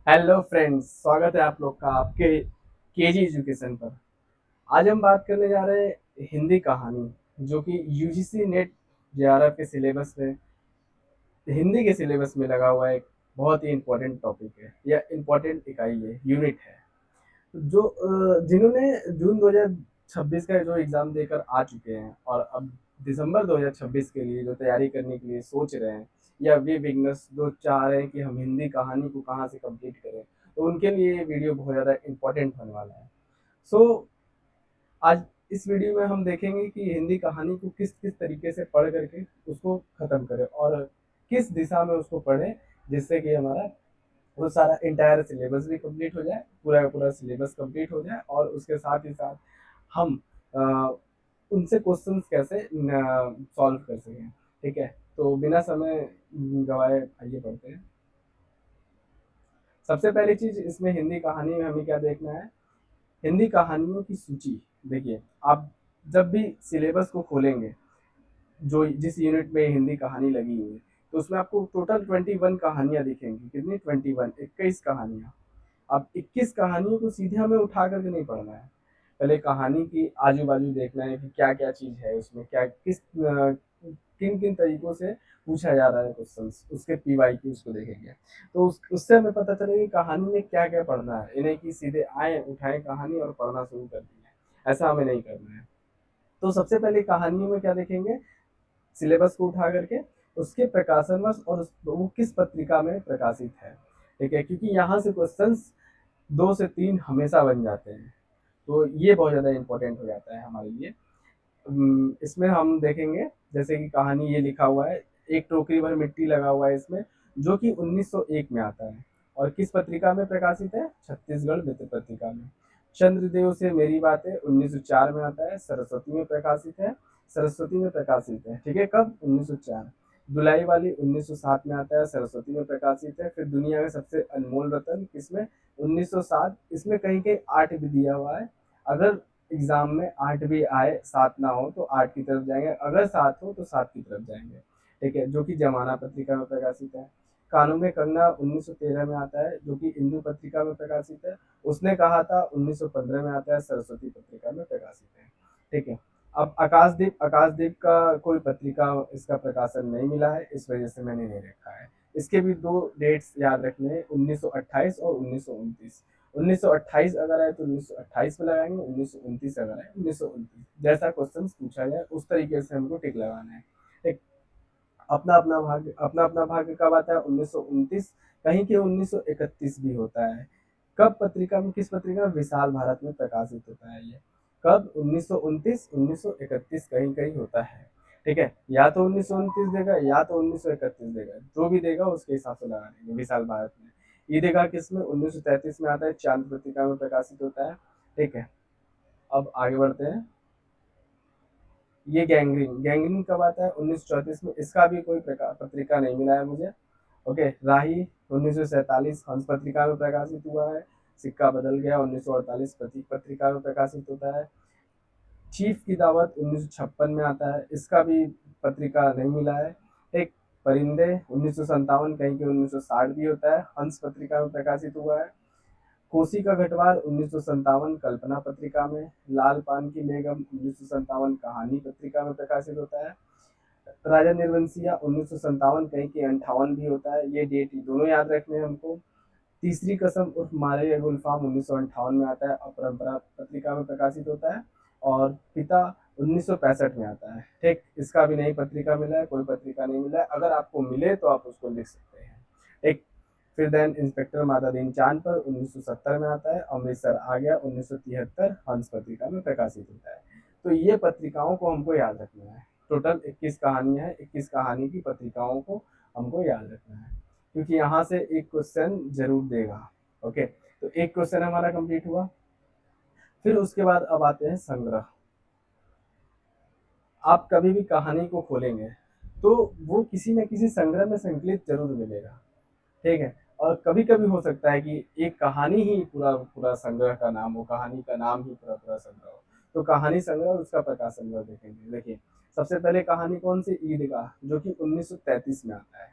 Hello friends, स्वागत है आप लोग का आपके केजी एजुकेशन पर। आज हम बात करने जा रहे हैं हिंदी कहानी, जो कि यूजीसी नेट जेआरएफ के सिलेबस में, हिंदी के सिलेबस में लगा हुआ एक बहुत ही इम्पोर्टेंट टॉपिक है या इम्पोर्टेंट इकाई है, यूनिट है। जो जिन्होंने जून 2026 का जो एग्ज़ाम देकर आ चुके हैं और अब दिसंबर 2026 के लिए जो तैयारी करने के लिए सोच रहे हैं, या वे बिगनर्स जो चाह रहे हैं कि हम हिंदी कहानी को कहाँ से कंप्लीट करें, तो उनके लिए ये वीडियो बहुत ज़्यादा इम्पोर्टेंट होने वाला है। सो आज इस वीडियो में हम देखेंगे कि हिंदी कहानी को किस किस तरीके से पढ़ करके उसको ख़त्म करें और किस दिशा में उसको पढ़ें, जिससे कि हमारा वो सारा एंटायर सिलेबस भी कंप्लीट हो जाए, पूरा का पूरा सिलेबस कंप्लीट हो जाए और उसके साथ ही साथ हम अ, उनसे क्वेश्चंस कैसे सॉल्व कर सकें। ठीक है, तो बिना समय गवाए आइए पढ़ते हैं। सबसे पहली चीज़ इसमें हिंदी कहानी में हमें क्या देखना है, हिंदी कहानियों की सूची। देखिए, आप जब भी सिलेबस को खोलेंगे, जो जिस यूनिट में हिंदी कहानी लगी हुई है, तो उसमें आपको टोटल 21 कहानियाँ दिखेंगी। कितनी? 21, 21 कहानियाँ। अब 21 कहानियों को सीधे हमें उठा करके नहीं पढ़ना है। पहले कहानी की आजू-बाजू देखना है कि क्या-क्या चीज़ है उसमें, क्या किस किन-किन तरीकों से पूछा जा रहा है क्वेश्चंस, उसके पीवाईक्यूज़ को देखेंगे। तो उससे हमें पता चलेगा कि कहानी में क्या-क्या पढ़ना है। इन्हें कि सीधे आए, उठाएँ कहानी और पढ़ना शुरू कर दिया। ऐसा हमें नहीं करना है। तो सबसे पहले कहानियों में क्या देखेंगे, सिलेबस को उठा करके उसके प्रकाशन वर्ष और वो किस पत्रिका में प्रकाशित है। ठीक है, क्योंकि यहाँ से क्वेश्चंस 2 से 3 हमेशा बन जाते हैं, तो ये बहुत ज़्यादा इम्पोर्टेंट हो जाता है हमारे लिए। इसमें हम देखेंगे, जैसे कि कहानी ये लिखा हुआ है, एक टोकरी भर मिट्टी लगा हुआ है इसमें, जो कि 1901 में आता है और किस पत्रिका में प्रकाशित है? छत्तीसगढ़ मित्र पत्रिका में। चंद्रदेव से मेरी बातें 1904 में आता है, सरस्वती में प्रकाशित है, सरस्वती में प्रकाशित है। ठीक है, कब? 1904। दुलाई वाली 1907 में आता है, सरस्वती में प्रकाशित है। फिर दुनिया का सबसे अनमोल रतन किसमें? 1907। इसमें कहीं-कहीं 8 भी दिया हुआ है। अगर एग्जाम में 8 भी आए, 7 ना हो तो 8 की तरफ जाएंगे, अगर 7 हो तो 7 की तरफ जाएंगे। ठीक है, जो कि जमाना पत्रिका में प्रकाशित है। कानून में कंगना 1913 में आता है, जो कि इंदू पत्रिका में प्रकाशित है। उसने कहा था 1915 में आता है, सरस्वती पत्रिका में प्रकाशित है। ठीक है, अब आकाशदीप, आकाशदीप का कोई पत्रिका इसका प्रकाशन नहीं मिला है, इस वजह से मैंने नहीं रखा है। इसके भी दो डेट्स याद रखने हैं, 1928 और 1929। 1928 अगर आए तो 1928 में लगाएंगे, 1929 अगर आए 1929। जैसा क्वेश्चन पूछा जाए उस तरीके से हमको टिक लगाना है। एक अपना अपना भाग्य, अपना अपना भाग्य कब आता है? 1929। कहीं के 1931 भी होता है। कब पत्रिका में, किस पत्रिका में? विशाल भारत में प्रकाशित होता है ये। कब? 1929, 1931 कहीं कहीं होता है। ठीक है, या तो 1929 देगा या तो 1931 देगा, जो भी देगा उसके हिसाब से लगा देंगे। विशाल भारत में ये देगा किसमें? 1933 में आता है, चांद पत्रिका में प्रकाशित होता है। ठीक है, अब आगे बढ़ते हैं। ये गैंग्रीन, गैंग्रीन कब आता है? 1934 में। इसका भी कोई पत्रिका नहीं मिला है मुझे। ओके, राही 1947 हंस पत्रिका में प्रकाशित हुआ है। सिक्का बदल गया 1948 प्रतीक पत्रिका में प्रकाशित होता है। चीफ की दावत 1956 में आता है, इसका भी पत्रिका नहीं मिला है। एक परिंदे 1957, कहीं के 1960 भी होता है, हंस पत्रिका में प्रकाशित हुआ है। कोसी का घटवार 1957 कल्पना पत्रिका में। लाल पान की बेगम 1957 कहानी पत्रिका में प्रकाशित होता है। राजा निर्वंशिया 1957, कहीं के 58 भी होता है। ये डेट दोनों याद रखने हैं हमको। तीसरी कसम उर्फ मारे गुलफाम 1958 में आता है, अपरंपरा पत्रिका में प्रकाशित होता है। और पिता 1965 में आता है। ठीक, इसका भी नई पत्रिका मिला है, कोई पत्रिका नहीं मिला है। अगर आपको मिले तो आप उसको लिख सकते हैं। ठीक, फिर देन इंस्पेक्टर माता दीन चांद पर 1970 में आता है। अमृतसर आ गया 1973, हंस पत्रिका में प्रकाशित होता है। तो ये पत्रिकाओं को हमको याद रखना है। टोटल 21 कहानियां हैं, 21 कहानी की पत्रिकाओं को हमको याद रखना है, क्योंकि यहाँ से एक क्वेश्चन जरूर देगा। ओके, तो एक क्वेश्चन हमारा कंप्लीट हुआ। फिर उसके बाद अब आते हैं संग्रह। आप कभी भी कहानी को खोलेंगे तो वो किसी न किसी संग्रह में संकलित जरूर मिलेगा। ठीक है, और कभी कभी हो सकता है कि एक कहानी ही पूरा पूरा संग्रह का नाम हो, कहानी का नाम ही पूरा पूरा संग्रह हो। तो कहानी संग्रह और उसका प्रकाशन वर्ष देखेंगे। देखिए, सबसे पहले कहानी कौन सी? ईदगाह, जो कि 1933 में आता है।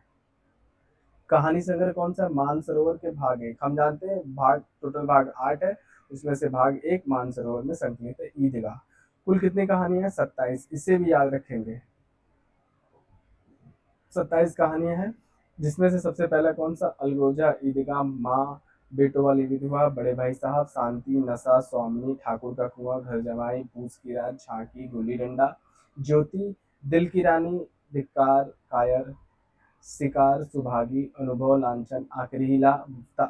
कहानी संग्रह कौन सा? मानसरोवर के भाग एक, हम जानते हैं भाग, टोटल भाग 8 है, उसमें से भाग एक मानसरोवर में संकलित है, ईदगाह। कुल कितनी कहानियां हैं? 27। इसे भी याद रखेंगे, 27 कहानियां हैं, जिसमें से सबसे पहला कौन सा? अलगोजा, ईदगाह, माँ, बेटों वाली विधवा, बड़े भाई साहब, शांति, नशा, स्वामिनी, ठाकुर का कुआं, घर जमाई, पूछ की रात, झांकी, गुल्ली डंडा, ज्योति, दिल की रानी, धिक्कार, कायर, शिकार, सुभागी, अनुभव, लांछन, आखिरी हिला, ता,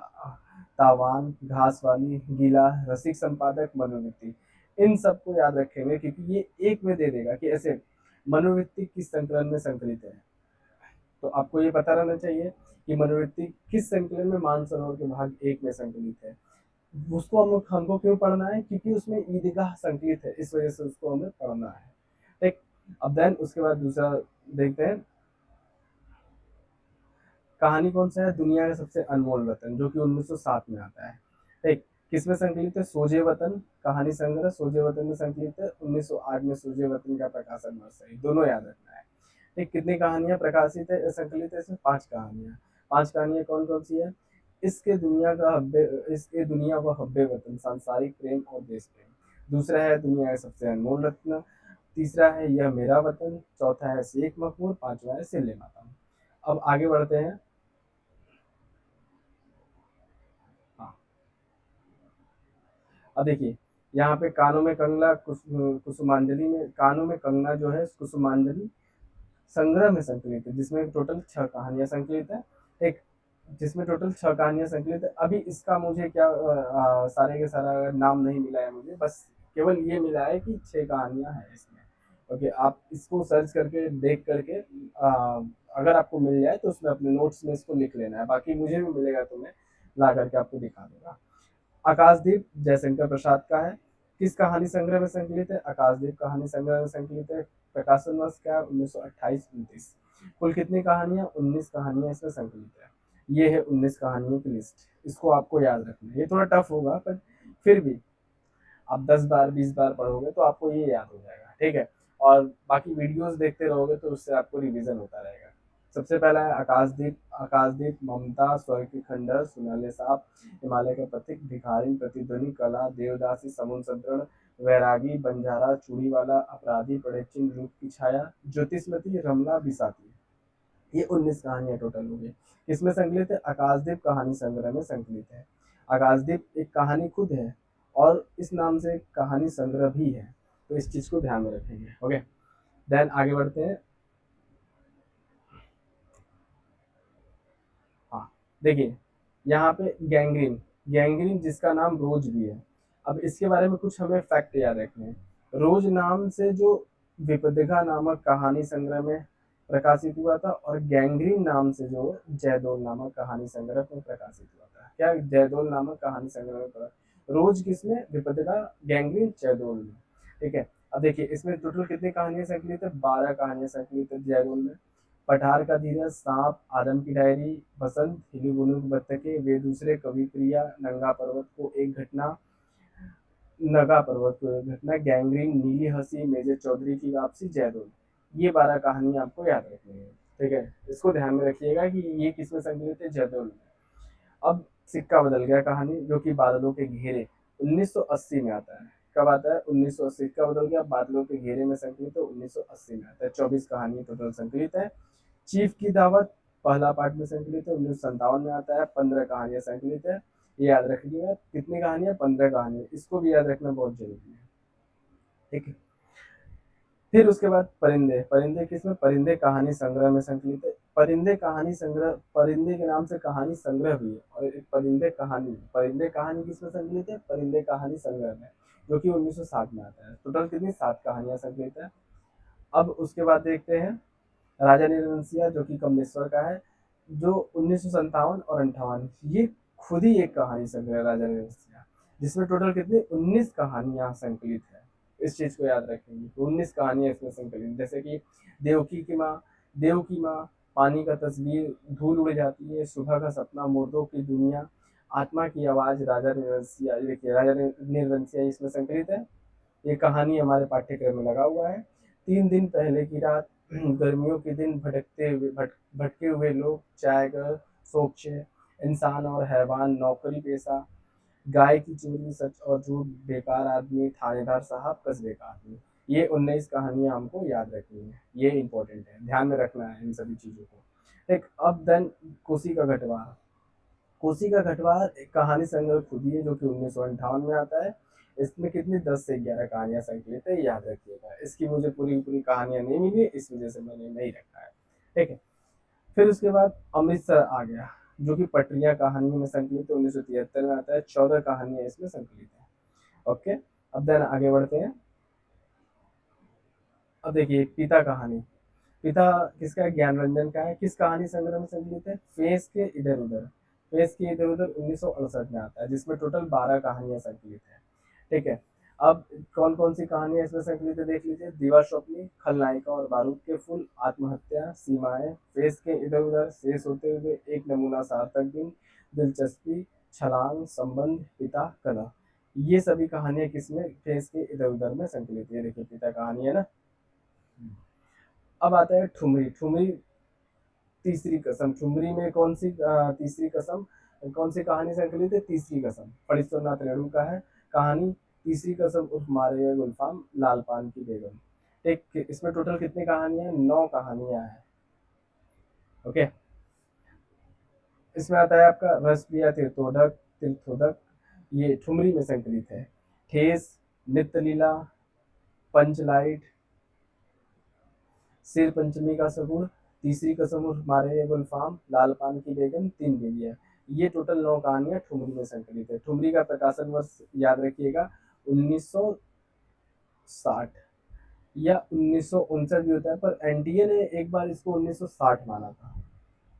तावान, घास वाली, गीला, रसिक संपादक, मनोवृत्ति। इन सबको याद रखेंगे क्योंकि ये एक में दे देगा कि ऐसे मनोवृत्ति किस संकलन में संकलित है। तो आपको ये पता रहना चाहिए कि मनोवृत्ति किस संकलन में मानसरोवर के भाग एक में संकलित है। उसको हमको क्यों पढ़ना है? क्योंकि उसमें ईदगाह संकलित है, इस वजह से उसको हमें पढ़ना है। ठीक, अब देन उसके बाद दूसरा देखते हैं, कहानी कौन सा है? दुनिया का सबसे अनमोल वतन, जो कि 1907 में आता है। ठीक, किसमें संकलित है? सोजे वतन, कहानी संग्रह सोजे वतन में संकलित है। 1908 में सोजे वतन का प्रकाशन वर्ष है, दोनों याद रखना है। ठीक, कितनी कहानियां प्रकाशित है, संकलित है इसमें? 5 कहानियां। 5 कहानियां कौन कौन सी है? इसके दुनिया का हब्बे, इसके दुनिया व हब्बे वतन, सांसारिक प्रेम और देश प्रेम। दूसरा है दुनिया का सबसे अनमोल रत्न। तीसरा है यह मेरा वतन। चौथा है शेख मकबूल। पांचवा है सिल्ले माता। अब आगे बढ़ते हैं। हाँ, अब देखिए, यहाँ पे कानों में कंगना, कुसुमांजलि में, कानों में कंगना जो है कुसुमांजलि संग्रह में संकलित है, जिसमें टोटल 6 कहानियां संकलित है। एक, जिसमें टोटल 6 कहानियां संकलित है। अभी इसका मुझे क्या सारे के सारा नाम नहीं मिला है मुझे, बस केवल ये मिला है कि 6 कहानियां हैं इसमें। ओके, आप इसको सर्च करके देख करके अगर आपको मिल जाए तो उसमें अपने नोट्स में इसको लिख लेना है, बाकी मुझे भी मिलेगा तो मैं ला करके आपको दिखा दूंगा। आकाशदीप जयशंकर प्रसाद का है। किस कहानी संग्रह में संकलित है? आकाशदीप कहानी संग्रह में संकलित है। प्रकाशन वर्ष क्या है? 1928-29। कुल कितनी कहानियां? 19 कहानियां इसमें संकलित है। ये है 19 कहानियों की लिस्ट, इसको आपको याद रखना है। ये थोड़ा टफ होगा पर फिर भी आप 10 बार 20 बार पढ़ोगे तो आपको ये याद हो जाएगा। ठीक है, और बाकी वीडियोस देखते रहोगे तो उससे आपको रिवीजन होता रहेगा। सबसे पहला है आकाशदीप। आकाशदीप, ममता, स्वर्ग की खंडर, सुनहले सांप, हिमालय का प्रतीक, भिखारी, प्रतिध्वनि, कला, देवदासी, समुद्र संतरण, वैरागी, बंजारा, चूड़ी वाला, अपराधी, पड़े चिन्ह, रूप की छाया, ज्योतिषमती, रमला, बिसाती। ये 19 कहानियां टोटल हो गई। किसमें संकलित है? आकाशदीप कहानी संग्रह में संकलित है। आकाशदीप एक कहानी खुद है और इस नाम से एक कहानी संग्रह भी है, तो इस चीज को ध्यान में रखेंगे। ओके, देन आगे बढ़ते हैं। हाँ, देखिए, यहाँ पे गैंग्रीन, गैंग्रीन जिसका नाम रोज भी है। अब इसके बारे में कुछ हमें फैक्ट याद रखने हैं। रोज नाम से जो विपदिका नामक कहानी संग्रह में प्रकाशित हुआ था, और गैंग्रीन नाम से जो जयदोल नामक कहानी संग्रह में प्रकाशित हुआ था। क्या? जयदोल नामक कहानी संग्रह में रोज किसमें? विपदिका, गैंग्रीन, जयदोल में। ठीक है, अब देखिए इसमें टोटल कितनी कहानियां संकलित है? 12 कहानियां संकलित है जयदोल में। पठार का धीरज, सांप, आदम की डायरी, बसंत, हिली बुनुक बत्तखे, वे दूसरे, कवि प्रिया, नगा पर्वत को एक घटना, गैंग्रीन, नीली हंसी, मेजर चौधरी की वापसी, जयदोल। ये 12 कहानी आपको याद रखनी है। ठीक है, इसको ध्यान में रखिएगा कि ये किसमें संकलित है? जयदोल में। अब सिक्का बदल गया कहानी, जो कि बादलों के घेरे, 1980 में आता है। कब आता है? 1980। सिक्का बदल गया बादलों के घेरे में संकलित है, 1980 में आता है। 24 कहानी टोटल संकलित है। चीफ की दावत पहला पार्ट में संकलित है, 1957 में आता है। 15 कहानियां संकलित है। ये याद रखिएगा, कितनी कहानियां? 15 कहानियां, इसको भी याद रखना बहुत जरूरी है। ठीक है, फिर उसके बाद परिंदे। परिंदे किसमें? परिंदे कहानी संग्रह में संकलित है। परिंदे कहानी संग्रह, परिंदे के नाम से कहानी संग्रह भी है, और एक परिंदे कहानी, परिंदे कहानी किसमें संकलित है? परिंदे कहानी संग्रह में, जो कि 1907 में आता है। टोटल कितनी? 7 कहानियां संकलित है। अब उसके बाद देखते हैं राजा निर्वंशिया, जो कि कमलेश्वर का है, जो 1957 और 58, ये खुद ही एक कहानी संग्रह है राजा निर्वंशिया, जिसमें टोटल कितनी? 19 कहानियां संकलित है। इस चीज को याद रखेंगे, 19 कहानियां इसमें संकलित, जैसे कि देवकी की माँ, देव की माँ, पानी का तस्वीर, धूल उड़ जाती है, सुबह का सपना, मुर्दों की दुनिया, आत्मा की आवाज, राजा निर्वंशिया। देखिए राजा निर्वंशिया इसमें संकलित है। ये कहानी हमारे पाठ्यक्रम में लगा हुआ है। 3 दिन पहले की रात, गर्मियों के दिन, भटके हुए लोग, चाय का सोचे, इंसान और हैवान, नौकरी पेशा, गाय की चोरी, सच और झूठ, बेकार आदमी, थानेदार साहब, कस्बे का आदमी। ये 19 कहानियां हमको याद रखनी है, ये इंपॉर्टेंट है, ध्यान में रखना है इन सभी चीज़ों को। ठीक, अब देन कोसी का घटवार। कोसी का घटवार एक कहानी संग्रह खुद ही है जो कि 1958 में आता है। इसमें कितनी 10 से 11 कहानियां संकलित है, याद रखिएगा। इसकी मुझे पूरी पूरी कहानियां नहीं मिली, इस वजह से मैंने नहीं रखा है। ठीक है, फिर उसके बाद अमृतसर आ गया, जो कि पटरियां कहानी में संकलित है, 1973 में आता है। 14 कहानियां इसमें संकलित है। ओके, अब देन आगे बढ़ते हैं। अब देखिए पिता कहानी। पिता किसका है? ज्ञानरंजन का है। किस कहानी संग्रह में संकलित है? फेस के इधर उधर। फेस के इधर उधर 1968 में आता है, जिसमें टोटल 12 कहानियां संकलित है। ठीक है, अब कौन कौन सी कहानियां इसमें संकलित है देख लीजिए। दीवार स्वप्नी, खलनायिका और बारूद के फूल, आत्महत्या, सीमाएं, फेस के इधर उधर, शेष होते हुए, एक नमूना, सार्थक दिन, दिलचस्पी, छलांग, संबंध, पिता, कला। ये सभी कहानियां किसमें? फेस के इधर उधर में संकलित है। देखिए पिता कहानी है ना। अब आता है ठुमरी। ठुमरी तीसरी कसम। ठुमरी में कौन सी तीसरी कसम, कौन सी कहानी संकलित है? तीसरी कसम, फणीश्वरनाथ रेणु का है कहानी। तीसरी कसम उर्फ मारे गए गुलफाम, लाल पान की बेगम। एक इसमें टोटल कितनी कहानियां हैं? 9 कहानियां हैं। ओके, इसमें आता है आपका रसप्रिया तीर्थोदक। तीर्थोदक ये ठुमरी में संकलित है। ठेस, नित्य लीला, पंचलाइट, शेर पंचमी का सगुन, तीसरी कसम उर्फ मारे गुलफाम, लाल पान की बेगम, तीन बीवियां। ये टोटल 9 कहानियां ठुमरी में संकलित है। ठुमरी का प्रकाशन वर्ष याद रखिएगा 1960 या 1959 भी होता है, पर एनटीए ने एक बार इसको 1960 माना था,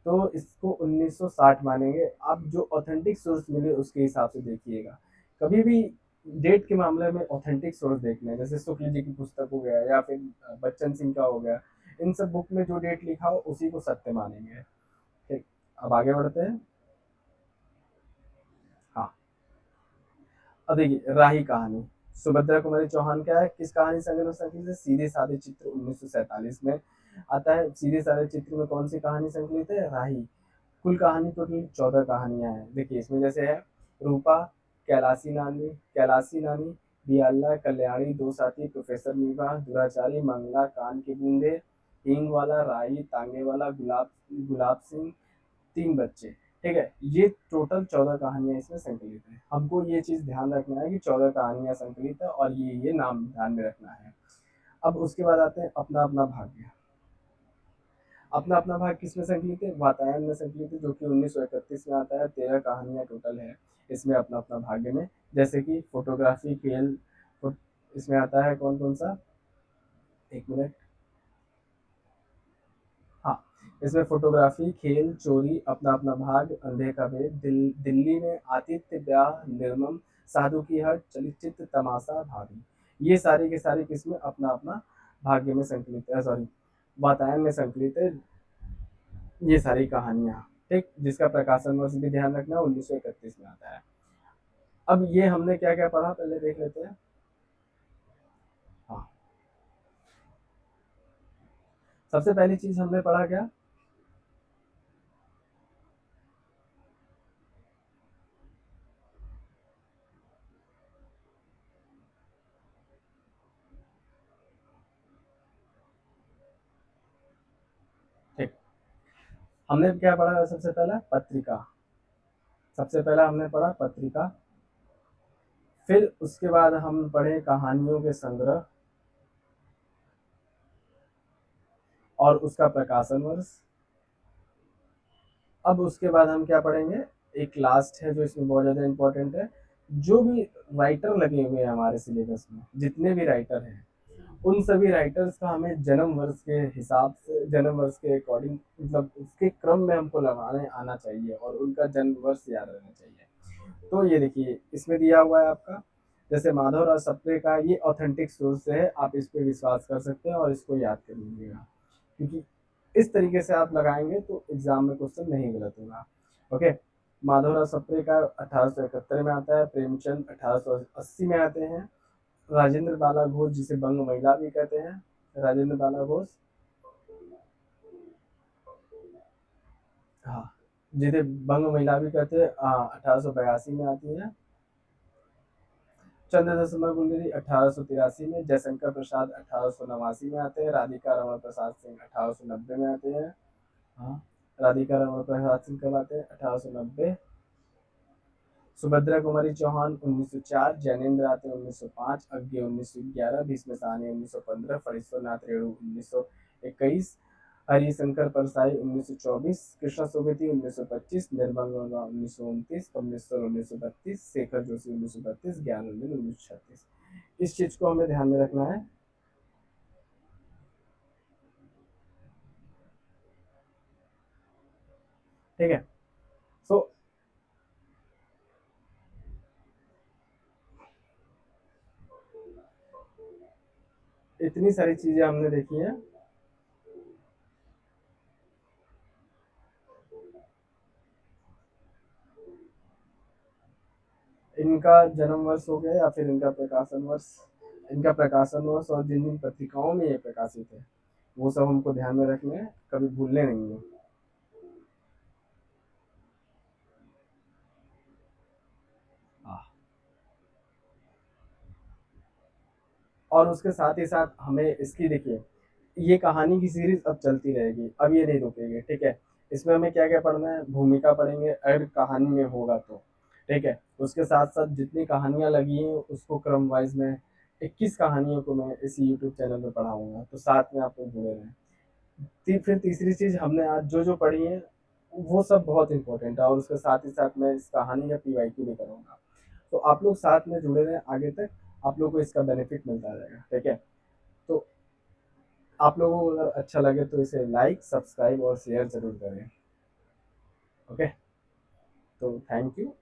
तो इसको 1960 मानेंगे। आप जो ऑथेंटिक सोर्स मिले उसके हिसाब से देखिएगा। कभी भी डेट के मामले में ऑथेंटिक सोर्स देखना है, जैसे शुक्ल जी की पुस्तक हो गया या फिर बच्चन सिंह का हो गया। इन सब बुक में जो डेट लिखा हो उसी को सत्य मानेंगे। ठीक, अब आगे बढ़ते हैं। हाँ, अब देखिए राही कहानी। सुभद्रा कुमारी चौहान क्या है? किस कहानी संग्रह में संकलित है? सीधे साधे चित्र 1947 में आता है। सीधे साधे चित्र में कौन सी कहानी संकलित है? राही। कुल कहानी टोटल 14 कहानियां हैं। देखिए इसमें जैसे है रूपा, कैलासी नानी, बियाला, कल्याणी, दो साथी, प्रोफेसर मीवा, दुराचारी, मंगला, कान के बूंदे, हींग वाला, राई, तांगे वाला, गुलाब गुलाब सिंह, तीन बच्चे। ठीक है, ये टोटल 14 कहानियां इसमें संकलित है। हमको ये चीज ध्यान रखना है कि 14 कहानियां संकलित है और ये नाम ध्यान में रखना है। अब उसके बाद आते हैं अपना अपना भाग्य। अपना अपना भाग किसमें संकलित है? वातायन में संकलित है, जो कि 1931 में आता है। 13 कहानियां टोटल है इसमें अपना अपना भाग्य में। जैसे कि फोटोग्राफी, खेल, इसमें आता है कौन कौन सा, एक मिनट। हाँ, इसमें फोटोग्राफी, खेल, चोरी, अपना अपना भाग, अंधे का भेद, दिल्ली में, आतिथ्य, ब्याह, निर्मम, साधु की हट, चलचित्र, तमाशा, भाभी। ये सारी के सारी किसमें? अपना अपना भाग्य में संकलित है, सॉरी वातायन में संकलित है ये सारी कहानियां। ठीक, जिसका प्रकाशन वर्ष भी ध्यान रखना 1931 में आता है। अब ये हमने क्या क्या पढ़ा पहले देख लेते हैं। हाँ, सबसे पहली चीज हमने पढ़ा क्या? ठीक, हमने क्या पढ़ा? सबसे पहला पत्रिका। सबसे पहला हमने पढ़ा पत्रिका। फिर उसके बाद हम पढ़े कहानियों के संग्रह और उसका प्रकाशन वर्ष। अब उसके बाद हम क्या पढ़ेंगे? एक लास्ट है जो इसमें बहुत ज़्यादा इंपॉर्टेंट है। जो भी राइटर लगे हुए हैं हमारे सिलेबस में, जितने भी राइटर हैं, उन सभी राइटर्स का हमें जन्म वर्ष के हिसाब से, जन्म वर्ष के अकॉर्डिंग, मतलब उसके क्रम में हमको लगाने आना चाहिए और उनका जन्म वर्ष याद रहना चाहिए। तो ये देखिए इसमें दिया हुआ है आपका, जैसे माधवराव सप्रे का, ये ऑथेंटिक सोर्स है, आप इस पे विश्वास कर सकते हैं और इसको याद कर लीजिएगा, क्योंकि इस तरीके से आप लगाएंगे तो एग्जाम में क्वेश्चन नहीं गलत होगा। ओके, माधवराव सप्रे का 1871 में आता है। प्रेमचंद 1880 में आते हैं। राजेंद्र बाला घोष, जिसे बंग महिला भी कहते हैं, राजेंद्र बाला घोष, हाँ, जिसे बंग महिला भी कहते हैं, 1882 में आती है। चंद्रदशमा कुंडली 1883 में, जयशंकर प्रसाद 1889 में आते हैं, राधिका रमण प्रसाद सिंह 1890 में आते हैं। हाँ, राधिका रमण प्रसाद सिंह कब आते हैं? 1890। सुभद्रा कुमारी चौहान 1904, ज्ञानेंद्र आते 1905, अज्ञे 1911, भीष्म साहनी 1915, फणीश्वरनाथ रेणु 1921, हरिशंकर परसाई 1924, कृष्णा सोबती 1925, निर्मल वर्मा 1929, कमलेश्वर 1932, शेखर जोशी 1932, ज्ञानंदन 1936। इस चीज को हमें ध्यान में रखना है। ठीक है। सो इतनी सारी चीजें हमने देखी हैं। इनका जन्म वर्ष हो गया या फिर इनका प्रकाशन वर्ष, इनका प्रकाशन वर्ष और जिन जिन पत्रिकाओं में ये प्रकाशित है वो सब हमको ध्यान में रखने हैं, कभी भूलने नहीं है। हाँ। और उसके साथ ही साथ हमें इसकी देखिए, ये कहानी की सीरीज अब चलती रहेगी, अब ये नहीं रुकेगी। ठीक है। इसमें हमें क्या क्या पढ़ना है? भूमिका पढ़ेंगे अगर कहानी में होगा तो। ठीक है। उसके साथ साथ जितनी कहानियां लगी हैं उसको क्रम वाइज में 21 कहानियों को मैं इस यूट्यूब चैनल पे पढ़ाऊंगा, तो साथ में आप लोग जुड़े रहें। फिर तीसरी चीज हमने आज जो जो पढ़ी है वो सब बहुत इंपॉर्टेंट है, और उसके साथ ही साथ मैं इस कहानी का पीवाईक्यू भी करूंगा। तो आप लोग साथ में जुड़े रहें आगे तक, आप लोग को इसका बेनिफिट मिलता रहेगा। ठीक है। तो आप लोगों को अगर अच्छा लगे तो इसे लाइक, सब्सक्राइब और शेयर जरूर करें। ओके। तो थैंक यू।